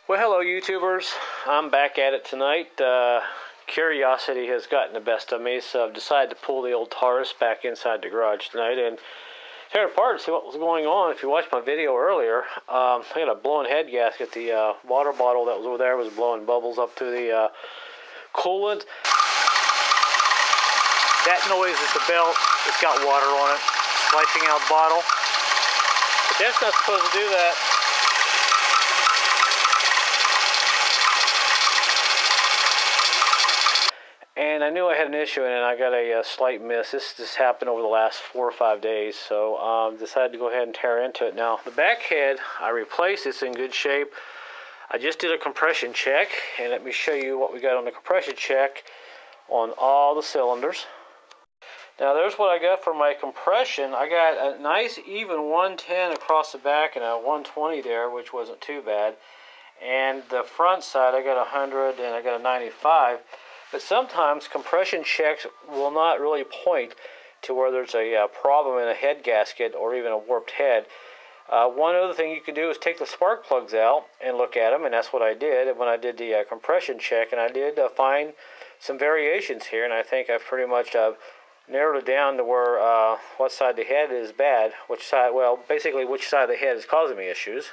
Well, hello YouTubers. I'm back at it tonight. Curiosity has gotten the best of me, so I've decided to pull the old Taurus back inside the garage tonight and tear it apart and see what was going on. If you watched my video earlier, I had a blown head gasket. The water bottle that was over there was blowing bubbles up to the coolant. That noise is the belt. It's got water on it, splashing out the bottle. But that's not supposed to do that. And I knew I had an issue in it, and I got a slight miss. This just happened over the last 4 or 5 days, so decided to go ahead and tear into it. Now, the back head, I replaced. It's in good shape. I just did a compression check, and let me show you what we got on the compression check on all the cylinders. Now, there's what I got for my compression. I got a nice even 110 across the back and a 120 there, which wasn't too bad. And the front side, I got 100 and I got a 95. But sometimes compression checks will not really point to where there's a problem in a head gasket or even a warped head. One other thing you can do is take the spark plugs out and look at them, and that's what I did when I did the compression check. And I did find some variations here, and I think I've pretty much narrowed it down to where what side of the head is bad, which side, well, basically which side of the head is causing me issues.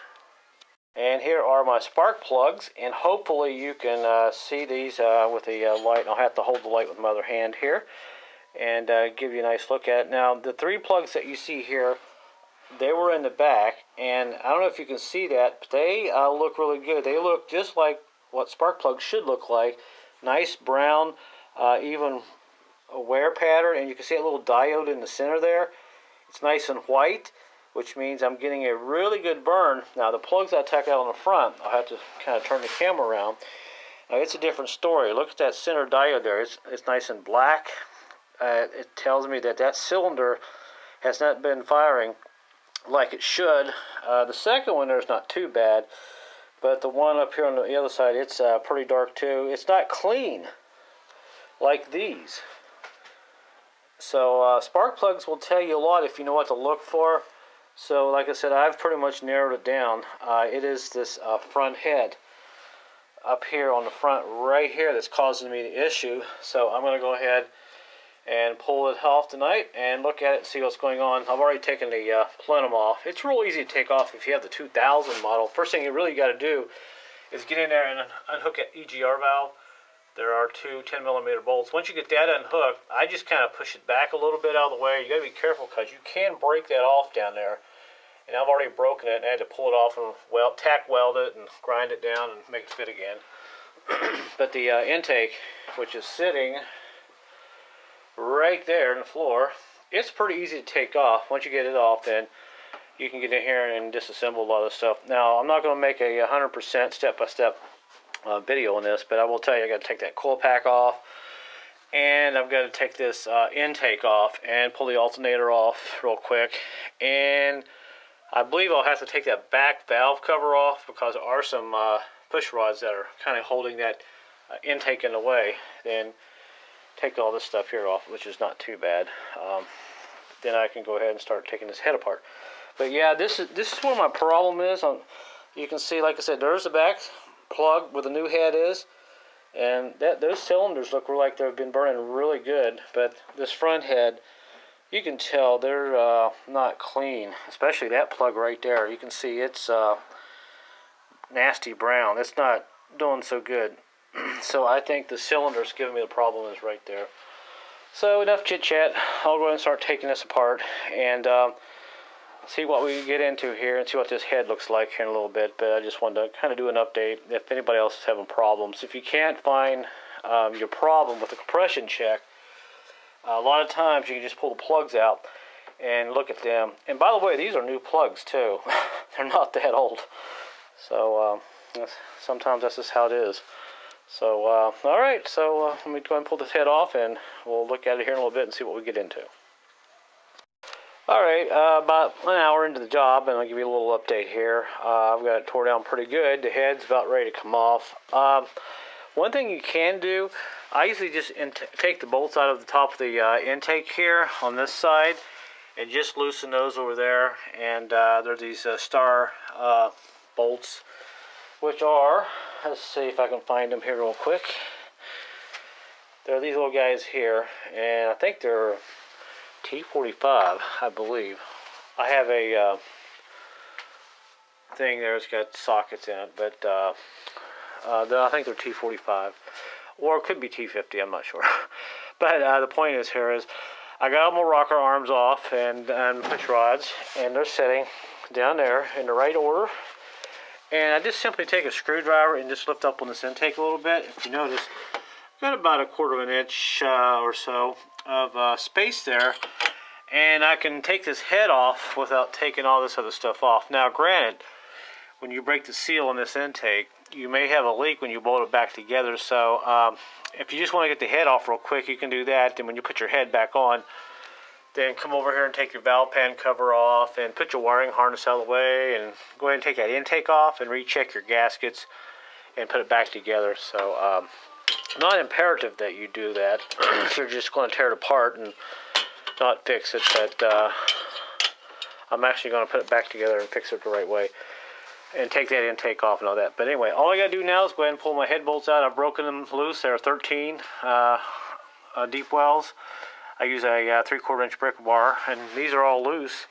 And here are my spark plugs, and hopefully you can see these with the light. I'll have to hold the light with my other hand here and give you a nice look at it. Now, the 3 plugs that you see here, they were in the back, and I don't know if you can see that, but they look really good. They look just like what spark plugs should look like. Nice brown, even wear pattern, and you can see a little diode in the center there. It's nice and white, which means I'm getting a really good burn. Now, the plugs I took out on the front, I'll have to kind of turn the camera around. Now, it's a different story. Look at that center diode there. It's nice and black. It tells me that that cylinder has not been firing like it should. The second one there is not too bad, but the one up here on the other side, it's pretty dark too. It's not clean like these. So spark plugs will tell you a lot if you know what to look for. So, like I said, I've pretty much narrowed it down. It is this front head up here on the front right here that's causing me the issue. So I'm going to go ahead and pull it off tonight and look at it and see what's going on. I've already taken the plenum off. It's real easy to take off if you have the 2000 model. First thing you really got to do is get in there and unhook that EGR valve. There are 2 10mm bolts. Once you get that unhooked, I just kind of push it back a little bit out of the way. You got to be careful because you can break that off down there. And I've already broken it, and I had to pull it off and tack weld it and grind it down and make it fit again. But the intake, which is sitting right there in the floor, it's pretty easy to take off. Once you get it off, then you can get in here and disassemble a lot of stuff. Now, I'm not going to make a 100% step-by-step video on this, but I will tell you I got to take that coil pack off, and I've got to take this intake off and pull the alternator off real quick, and I believe I'll have to take that back valve cover off because there are some push rods that are kind of holding that intake in the way. Then take all this stuff here off, which is not too bad. Then I can go ahead and start taking this head apart. But yeah, this is where my problem is. You can see, like I said, there's the back plug where the new head is, and those cylinders look like they've been burning really good, but this front head, you can tell they're not clean, especially that plug right there. You can see it's nasty brown. It's not doing so good. So I think the cylinder's giving me the problem is right there. So enough chit chat. I'll go ahead and start taking this apart and see what we get into here and see what this head looks like here in a little bit. But I just wanted to kind of do an update if anybody else is having problems. If you can't find your problem with the compression check, a lot of times you can just pull the plugs out and look at them. And by the way, these are new plugs too. They're not that old. So sometimes that's just how it is. So all right, so let me go ahead and pull this head off, and we'll look at it here in a little bit and see what we get into. All right, about an hour into the job, and I'll give you a little update here. I've got it tore down pretty good. The head's about ready to come off. One thing you can do, I usually just take the bolts out of the top of the intake here on this side and just loosen those over there. And there are these star bolts which are, let's see if I can find them here real quick. There are these little guys here, and I think they're T45, I believe. I have a thing there that's got sockets in it, but I think they're T45, or it could be T50, I'm not sure. But the point is here is, I got my rocker arms off and push rods, and they're sitting down there in the right order. And I just simply take a screwdriver and just lift up on this intake a little bit. If you notice, I've got about 1/4 of an inch or so of space there. And I can take this head off without taking all this other stuff off. Now, granted, when you break the seal on this intake, you may have a leak when you bolt it back together. So if you just want to get the head off real quick, you can do that. Then when you put your head back on, then come over here and take your valve pan cover off and put your wiring harness out of the way and go ahead and take that intake off and recheck your gaskets and put it back together. So not imperative that you do that if you're just going to tear it apart and not fix it, but I'm actually going to put it back together and fix it the right way and take that intake off and all that. But anyway, all I got to do now is go ahead and pull my head bolts out. I've broken them loose. There are 13 deep wells. I use a 3/4 inch brick bar, and these are all loose.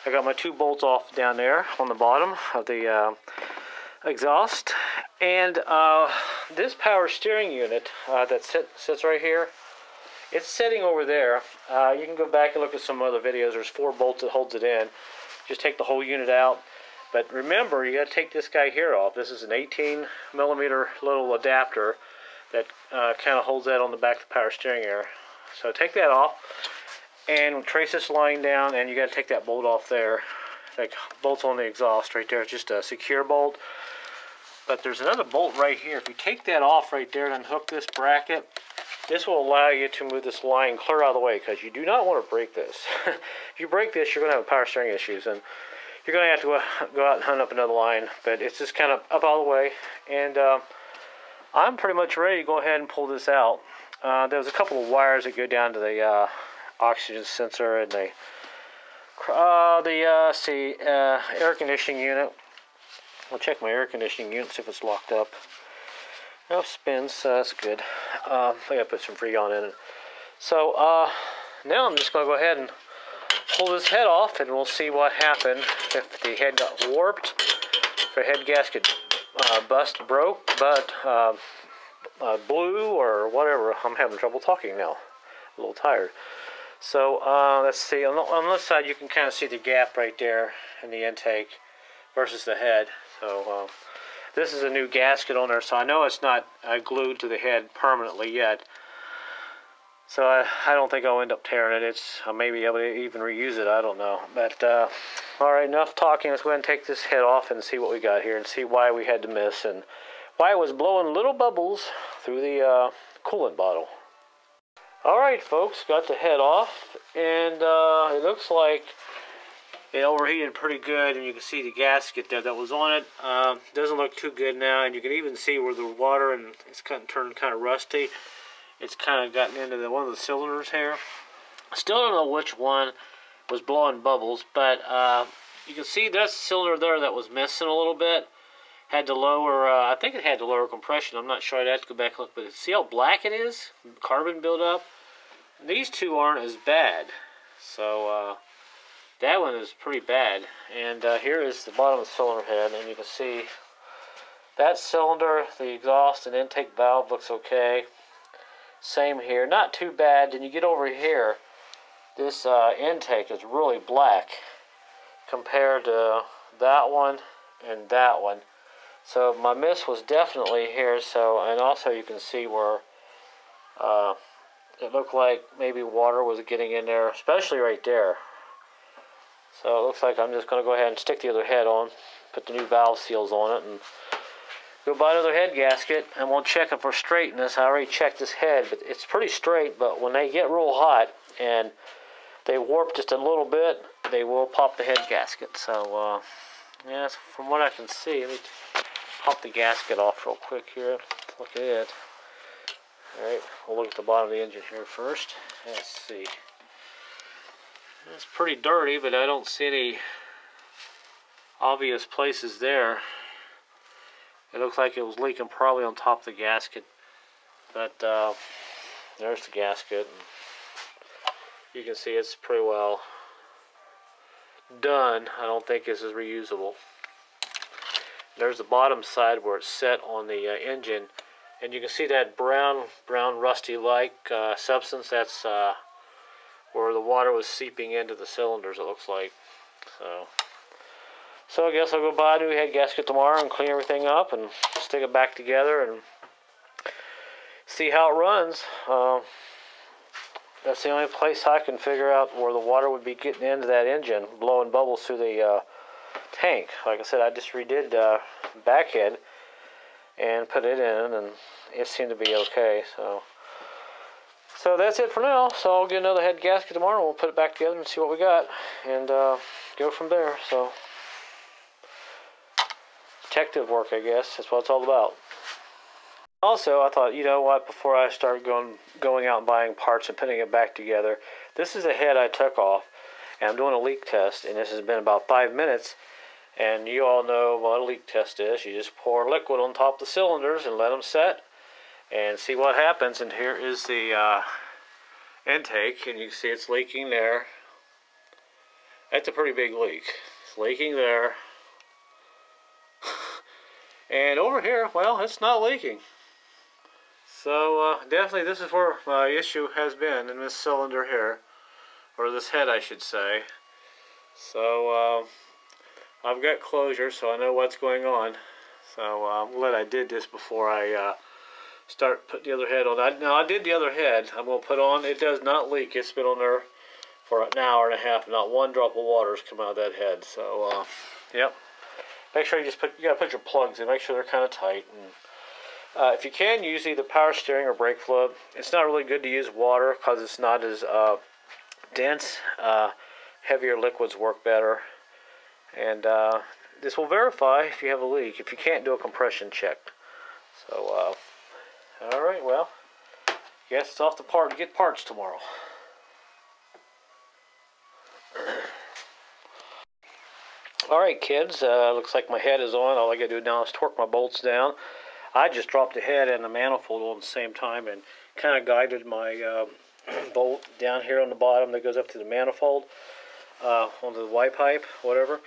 I got my 2 bolts off down there on the bottom of the exhaust. And this power steering unit that sits right here, it's sitting over there. You can go back and look at some other videos. There's 4 bolts that holds it in. Just take the whole unit out. But remember, you got to take this guy here off. This is an 18mm little adapter that kind of holds that on the back of the power steering gear. So take that off and trace this line down, and you got to take that bolt off there. That bolt's on the exhaust right there. It's just a secure bolt. But there's another bolt right here. If you take that off right there and unhook this bracket, this will allow you to move this line clear out of the way, because you do not want to break this. If you break this, you're going to have power steering issues, and you're going to have to go out and hunt up another line. But it's just kind of up out of the way, and I'm pretty much ready to go ahead and pull this out. There's a couple of wires that go down to the oxygen sensor and the air conditioning unit. I'll check my air conditioning unit, see if it's locked up. No, spins, so that's good. I gotta put some Freon in it. So now I'm just gonna go ahead and pull this head off, and we'll see what happened if the head got warped, if the head gasket broke, but blew or whatever. I'm having trouble talking now. A little tired. So let's see. On this side, you can kind of see the gap right there in the intake versus the head. So this is a new gasket on there, so I know it's not glued to the head permanently yet. So I don't think I'll end up tearing it. I may be able to even reuse it. I don't know. But all right, enough talking. Let's go ahead and take this head off and see what we got here, and see why we had to miss and why it was blowing little bubbles through the coolant bottle. Alright folks, got the head off, and it looks like it overheated pretty good, and you can see the gasket there that was on it. Doesn't look too good now, and you can even see where the water, and it's kind of turned kind of rusty. It's kind of gotten into one of the cylinders here. Still don't know which one was blowing bubbles, but you can see there's a cylinder there that was missing a little bit. Had to lower, I think it had to lower compression. I'm not sure. I'd have to go back and look. But see how black it is? Carbon buildup. These two aren't as bad. So that one is pretty bad. And here is the bottom of the cylinder head. And you can see that cylinder, the exhaust and intake valve looks okay. Same here. Not too bad. Then you get over here. This intake is really black compared to that one and that one. So my miss was definitely here. So, and also you can see where it looked like maybe water was getting in there, especially right there. So it looks like I'm just going to go ahead and stick the other head on, put the new valve seals on it, and go buy another head gasket, and we'll check it for straightness. I already checked this head, but it's pretty straight. But when they get real hot and they warp just a little bit, they will pop the head gasket. So yeah, from what I can see, let me pop the gasket off real quick here. Look at it. Alright, we'll look at the bottom of the engine here first. Let's see. It's pretty dirty, but I don't see any obvious places there. It looks like it was leaking probably on top of the gasket, but there's the gasket. And you can see it's pretty well done. I don't think this is reusable. There's the bottom side where it's set on the engine, and you can see that brown rusty-like substance. That's where the water was seeping into the cylinders, it looks like. So I guess I'll go buy a new head gasket tomorrow and clean everything up and stick it back together and see how it runs. That's the only place I can figure out where the water would be getting into that engine, blowing bubbles through the tank. Like I said, I just redid the back head and put it in, and it seemed to be okay. So that's it for now. So I'll get another head gasket tomorrow. We'll put it back together and see what we got, and go from there. So detective work, I guess. That's what it's all about. Also, I thought, you know what, before I start going out and buying parts and putting it back together, this is a head I took off, and I'm doing a leak test, and this has been about 5 minutes, and you all know what a leak test is. You just pour liquid on top of the cylinders and let them set and see what happens. And here is the intake, and you can see it's leaking there. That's a pretty big leak. It's leaking there. And over here, well, it's not leaking. So definitely this is where my issue has been, in this cylinder here, or this head I should say. So I've got closure, so I know what's going on. So I'm glad I did this before I start putting the other head on. Now I did the other head. I'm going to put on. It does not leak. It's been on there for an hour and a half. Not one drop of water has come out of that head. So yep. Make sure you gotta put your plugs in. Make sure they're kind of tight. And if you can, use either power steering or brake fluid. It's not really good to use water because it's not as dense. Heavier liquids work better. And this will verify if you have a leak. If you can't, do a compression check. So, all right. Well, guess it's off to get parts tomorrow. Alright kids, looks like my head is on. All I gotta do now is torque my bolts down. I just dropped the head and the manifold on the same time and kind of guided my bolt down here on the bottom that goes up to the manifold, onto the Y pipe, whatever.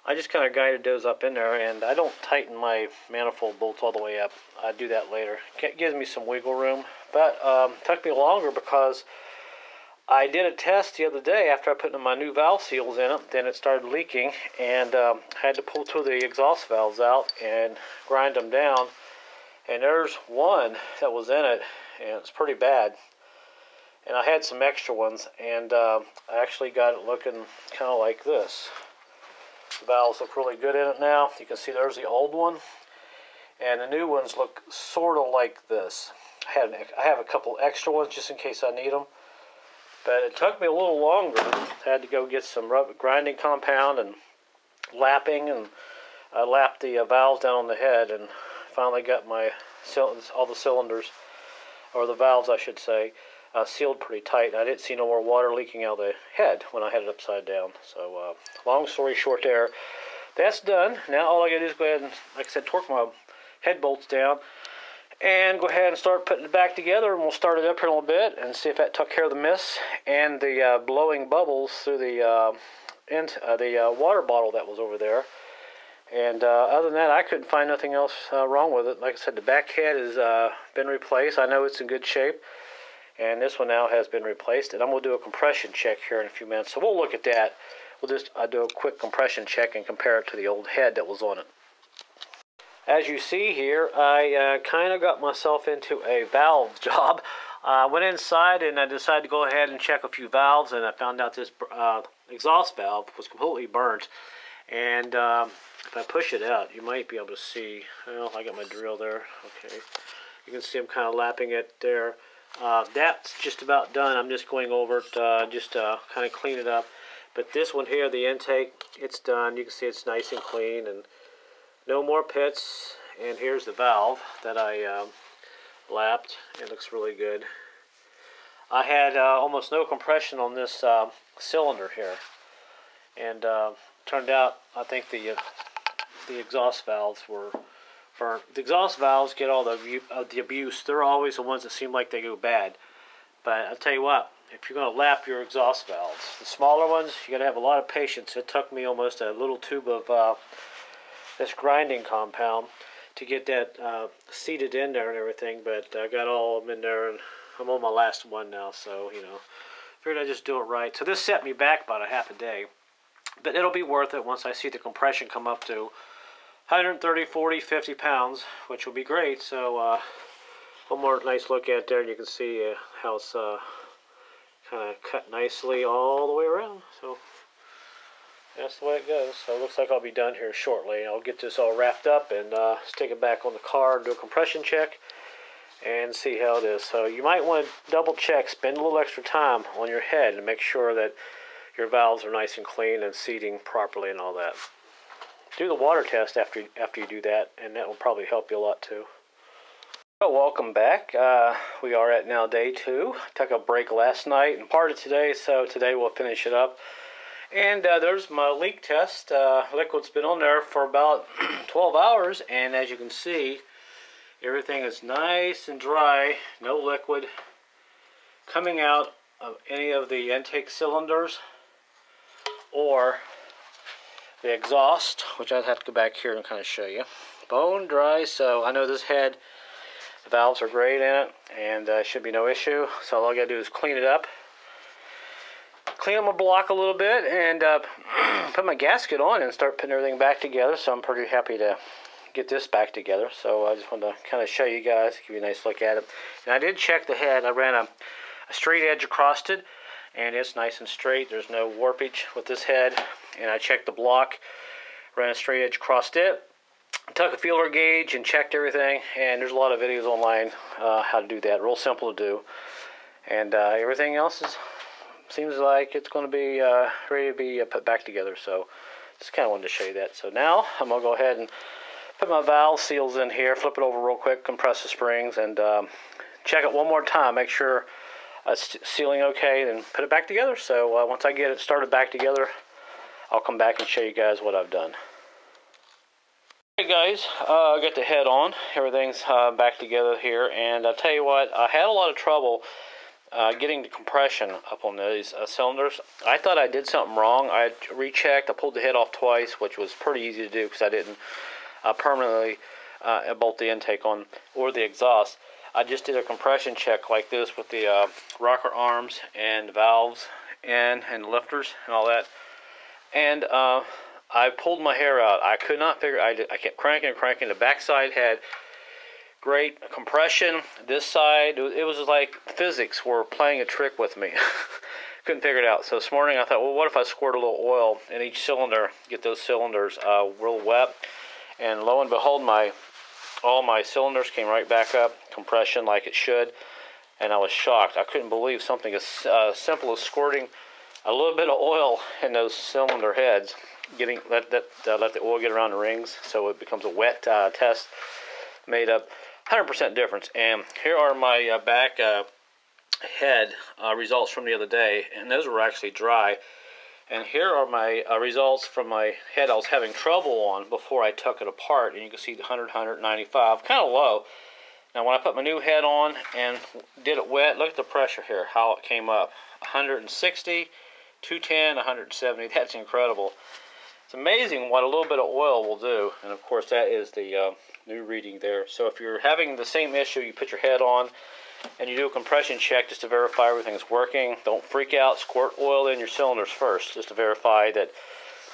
I just kind of guided those up in there, and I don't tighten my manifold bolts all the way up. I do that later. It gives me some wiggle room, but it took me longer because I did a test the other day after I put in my new valve seals in it. Then it started leaking, and had to pull two of the exhaust valves out and grind them down. And there's one that was in it, and it's pretty bad. And I had some extra ones, and I actually got it looking kind of like this. The valves look really good in it now. You can see there's the old one, and the new ones look sort of like this. I have a couple extra ones just in case I need them. But it took me a little longer. I had to go get some grinding compound and lapping, and I lapped the valves down on the head, and finally got my all the cylinders, or the valves I should say, sealed pretty tight. I didn't see no more water leaking out of the head when I had it upside down. So long story short there, that's done. Now all I gotta do is go ahead and, like I said, torque my head bolts down and go ahead and start putting it back together, and we'll start it up here in a little bit and see if that took care of the mist and the blowing bubbles through the water bottle that was over there. And other than that, I couldn't find nothing else wrong with it. Like I said, the back head has been replaced. I know it's in good shape, and this one now has been replaced. And I'm going to do a compression check here in a few minutes, so we'll look at that. We'll just do a quick compression check and compare it to the old head that was on it. As you see here, I kind of got myself into a valve job. I went inside and I decided to go ahead and check a few valves, and I found out this exhaust valve was completely burnt. And if I push it out, you might be able to see. Well, I got my drill there. Okay, you can see I'm kind of lapping it there. That's just about done. I'm just going over it, just kind of clean it up. But this one here, the intake, it's done. You can see it's nice and clean, and no more pits. And here's the valve that I lapped. It looks really good. I had almost no compression on this cylinder here, and turned out I think the exhaust valves were or the exhaust valves get all the abuse. They're always the ones that seem like they go bad. But I'll tell you what, if you're going to lap your exhaust valves, the smaller ones, you got to have a lot of patience. It took me almost a little tube of this grinding compound to get that seated in there and everything, but I got all of them in there, and I'm on my last one now, so, figured I'd just do it right. So this set me back about a half a day, but it'll be worth it once I see the compression come up to 130, 40, 50 pounds, which will be great. So one more nice look at there, and you can see how it's kind of cut nicely all the way around. So that's the way it goes. So it looks like I'll be done here shortly. I'll get this all wrapped up and stick it back on the car and do a compression check and see how it is. So you might want to double check, spend a little extra time on your head and make sure that your valves are nice and clean and seating properly and all that. Do the water test after you do that, and that will probably help you a lot too. So welcome back. We are at now day 2. Took a break last night and part of today, so today we'll finish it up. And there's my leak test. Liquid's been on there for about 12 hours, and as you can see, everything is nice and dry, no liquid coming out of any of the intake cylinders or the exhaust, which I'd have to go back here and kind of show you. Bone dry, so I know this head, the valves are great in it, and should be no issue. So all I gotta do is clean it up. Clean up my block a little bit and put my gasket on and start putting everything back together. So I'm pretty happy to get this back together. So I just wanted to kind of show you guys, give you a nice look at it. And I did check the head. I ran a straight edge across it, and it's nice and straight. There's no warpage with this head. And I checked the block, ran a straight edge across it, took a feeler gauge and checked everything. And there's a lot of videos online how to do that. Real simple to do. And everything else seems like it's going to be ready to be put back together. So just kind of wanted to show you that. So now I'm going to go ahead and put my valve seals in here, flip it over real quick, compress the springs, and check it one more time. Make sure it's sealing okay, then put it back together. So once I get it started back together, I'll come back and show you guys what I've done. Hey guys, I got the head on. Everything's back together here, and I'll tell you what, I had a lot of trouble getting the compression up on these cylinders. I thought I did something wrong. I rechecked. I pulled the head off twice, which was pretty easy to do because I didn't permanently bolt the intake on or the exhaust. I just did a compression check like this with the rocker arms and valves and lifters and all that. And I pulled my hair out. I could not figure. I kept cranking and cranking. The backside had great compression. This side, it was like physics were playing a trick with me. Couldn't figure it out. So this morning I thought, well, what if I squirt a little oil in each cylinder, get those cylinders real wet, and lo and behold, all my cylinders came right back up, compression like it should, and I was shocked. I couldn't believe something as simple as squirting a little bit of oil in those cylinder heads, let the oil get around the rings so it becomes a wet test, made up 100% difference. And here are my back head results from the other day, and those were actually dry. And here are my results from my head I was having trouble on before I took it apart. And you can see the 100, 195, kind of low. Now when I put my new head on and did it wet, look at the pressure here, how it came up. 160, 210, 170, that's incredible. It's amazing what a little bit of oil will do. And of course that is the new reading there. So if you're having the same issue, you put your head on and you do a compression check just to verify everything's working. Don't freak out. Squirt oil in your cylinders first just to verify that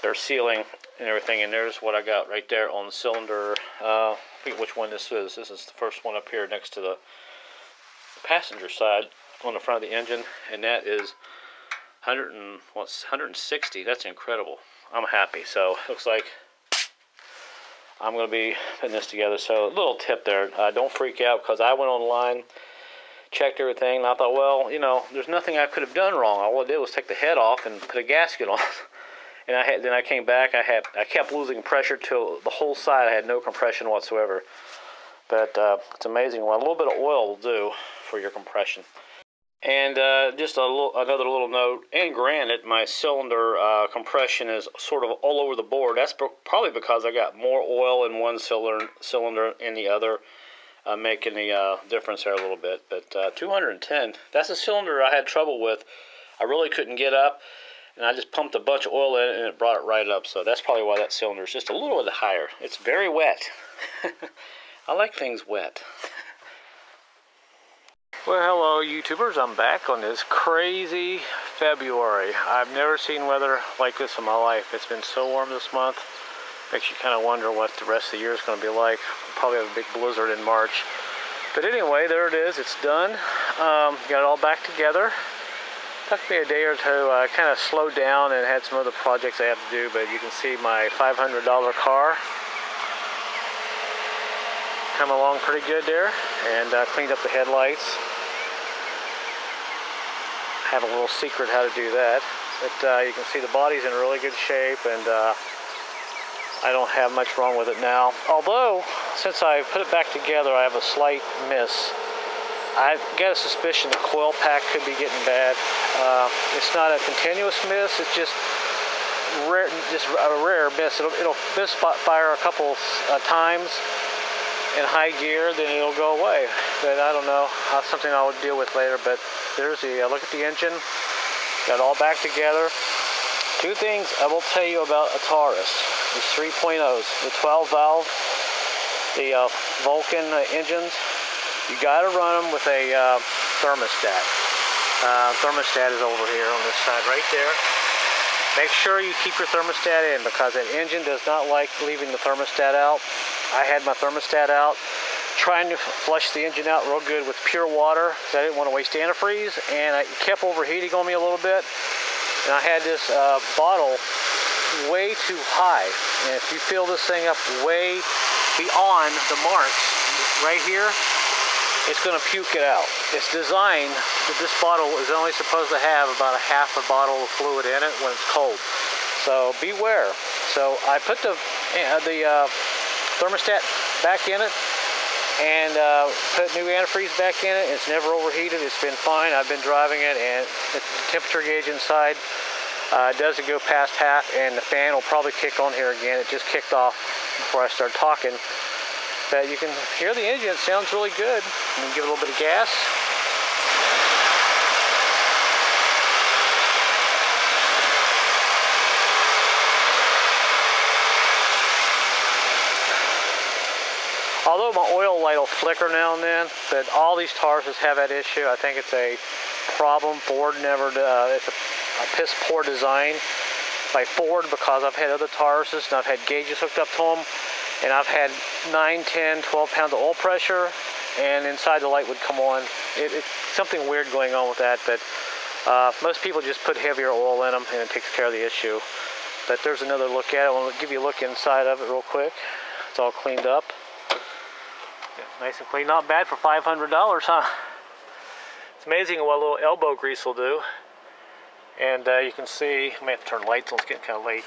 they're sealing and everything. And there's what I got right there on the cylinder. I forget which one this is. This is the first one up here next to the passenger side on the front of the engine. And that is 160. That's incredible. I'm happy. So looks like I'm going to be putting this together. So a little tip there. Don't freak out, because I went online, checked everything, and I thought, well, there's nothing I could have done wrong. All I did was take the head off and put a gasket on. And then I came back. I kept losing pressure till the whole side. I had no compression whatsoever. But it's amazing what a little bit of oil will do for your compression. And just another little note, and granted, my cylinder compression is sort of all over the board. That's probably because I got more oil in one cylinder in the other, making the difference there a little bit. But 210, that's a cylinder I had trouble with. I really couldn't get up, and I just pumped a bunch of oil in it, and it brought it right up. So that's probably why that cylinder is just a little bit higher. It's very wet. I like things wet. Well, hello YouTubers, I'm back on this crazy February. I've never seen weather like this in my life. It's been so warm this month. Makes you kind of wonder what the rest of the year is going to be like. We'll probably have a big blizzard in March. But anyway, there it is. It's done. Got it all back together. Took me a day or two. I kind of slowed down and had some other projects I have to do, but you can see my $500 car coming along pretty good there, and cleaned up the headlights. Have a little secret how to do that, but you can see the body's in really good shape, and I don't have much wrong with it now. Although, since I put it back together, I have a slight miss. I've got a suspicion the coil pack could be getting bad. It's not a continuous miss, it's just a rare miss. It'll misfire a couple times in high gear, then it'll go away. But I don't know, that's something I would deal with later. But there's the look at the engine, got it all back together. Two things I will tell you about a Taurus, these 3.0s, the 12 valve, the Vulcan engines. You got to run them with a thermostat. Thermostat is over here on this side right there. Make sure you keep your thermostat in, because that engine does not like leaving the thermostat out. I had my thermostat out, trying to flush the engine out real good with pure water, because I didn't want to waste antifreeze, and it kept overheating on me a little bit. And I had this bottle way too high, and if you fill this thing up way beyond the marks right here, it's going to puke it out. It's designed that this bottle is only supposed to have about a half a bottle of fluid in it when it's cold. So beware. So I put the thermostat back in it, and put new antifreeze back in it. It's never overheated. It's been fine. I've been driving it, and the temperature gauge inside doesn't go past half, and the fan will probably kick on here again. It just kicked off before I started talking. But you can hear the engine. It sounds really good. I'm gonna give it a little bit of gas. Although my oil light will flicker now and then, but all these Tauruses have that issue. I think it's a problem Ford never, it's a piss poor design by Ford, because I've had other Tauruses and I've had gauges hooked up to them, and I've had 9, 10, 12 pounds of oil pressure, and inside the light would come on. It's something weird going on with that, but most people just put heavier oil in them and it takes care of the issue. But there's another look at it. I want to give you a look inside of it real quick. It's all cleaned up. Nice and clean, not bad for $500, huh? It's amazing what a little elbow grease will do. And you can see, I may have to turn lights on, it's getting kind of late.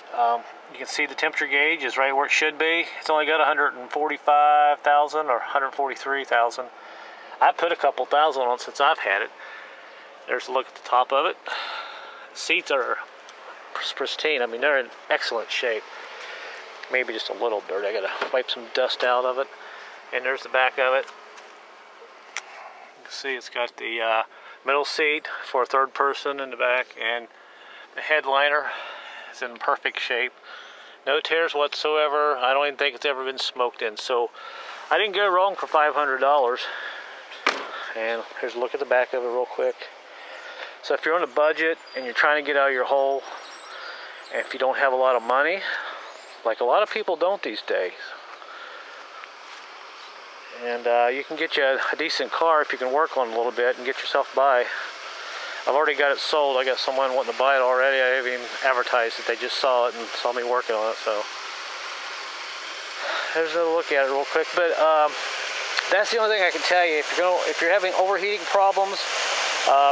You can see the temperature gauge is right where it should be. It's only got 145,000 or 143,000. I put a couple thousand on since I've had it. There's a look at the top of it. The seats are pristine. I mean, they're in excellent shape. Maybe just a little dirty. I gotta wipe some dust out of it. And there's the back of it. You can see it's got the middle seat for a third person in the back, and the headliner is in perfect shape. No tears whatsoever. I don't even think it's ever been smoked in. So I didn't go wrong for $500. And here's a look at the back of it real quick. So if you're on a budget and you're trying to get out of your hole, and if you don't have a lot of money, like a lot of people don't these days, and you can get you a decent car if you can work on it a little bit and get yourself by. I've already got it sold. I got someone wanting to buy it already. I haven't even advertised it. They just saw it and saw me working on it. So there's another look at it real quick. But that's the only thing I can tell you. If you're having overheating problems,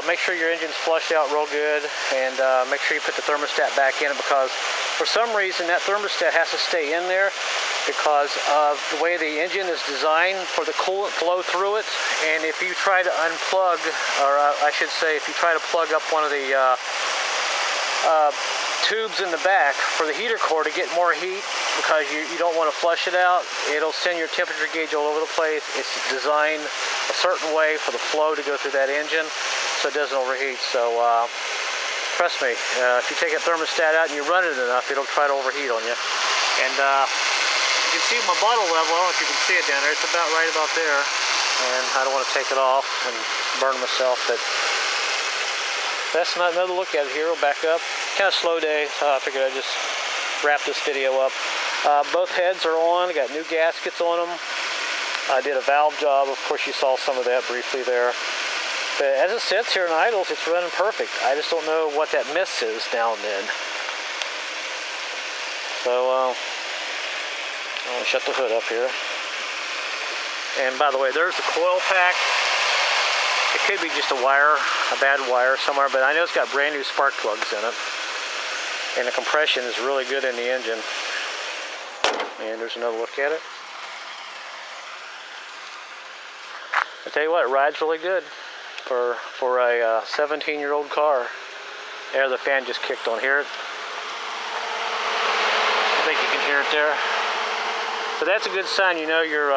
make sure your engine's flushed out real good, and make sure you put the thermostat back in it, because for some reason that thermostat has to stay in there. because of the way the engine is designed for the coolant flow through it. And if you try to unplug, or I should say if you try to plug up one of the tubes in the back for the heater core to get more heat, because you don't want to flush it out, it'll send your temperature gauge all over the place. It's designed a certain way for the flow to go through that engine so it doesn't overheat. So trust me, if you take a thermostat out and you run it enough, it'll try to overheat on you. And you can see my bottle level. I don't know if you can see it down there. It's about right about there. And I don't want to take it off and burn myself, but that's not another look at it here. We'll back up. Kind of slow day, so I figured I'd just wrap this video up. Both heads are on. I got new gaskets on them. I did a valve job. Of course, you saw some of that briefly there. But as it sits here in idles, it's running perfect. I just don't know what that miss is now and then. So, I'm going to shut the hood up here. And by the way, there's the coil pack. It could be just a wire, a bad wire somewhere, but I know it's got brand new spark plugs in it. And the compression is really good in the engine. And there's another look at it. I tell you what, it rides really good for a 17-year-old car. There, the fan just kicked on. Hear it? I think you can hear it there. So that's a good sign. You know your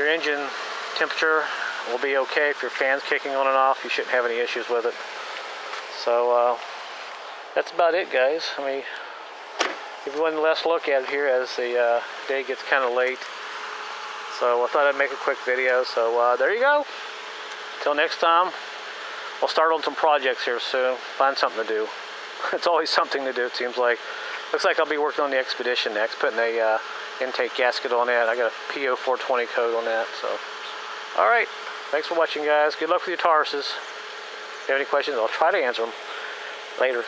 engine temperature will be okay. If your fan's kicking on and off, you shouldn't have any issues with it. So that's about it, guys. I mean, give you one last look at it here as the day gets kind of late. So I thought I'd make a quick video. So there you go. Till next time, I'll start on some projects here soon. Find something to do. It's always something to do, it seems like. Looks like I'll be working on the Expedition next, putting a intake gasket on that. I got a PO 420 code on that. So, all right. Thanks for watching, guys. Good luck with your Tauruses. If you have any questions, I'll try to answer them later.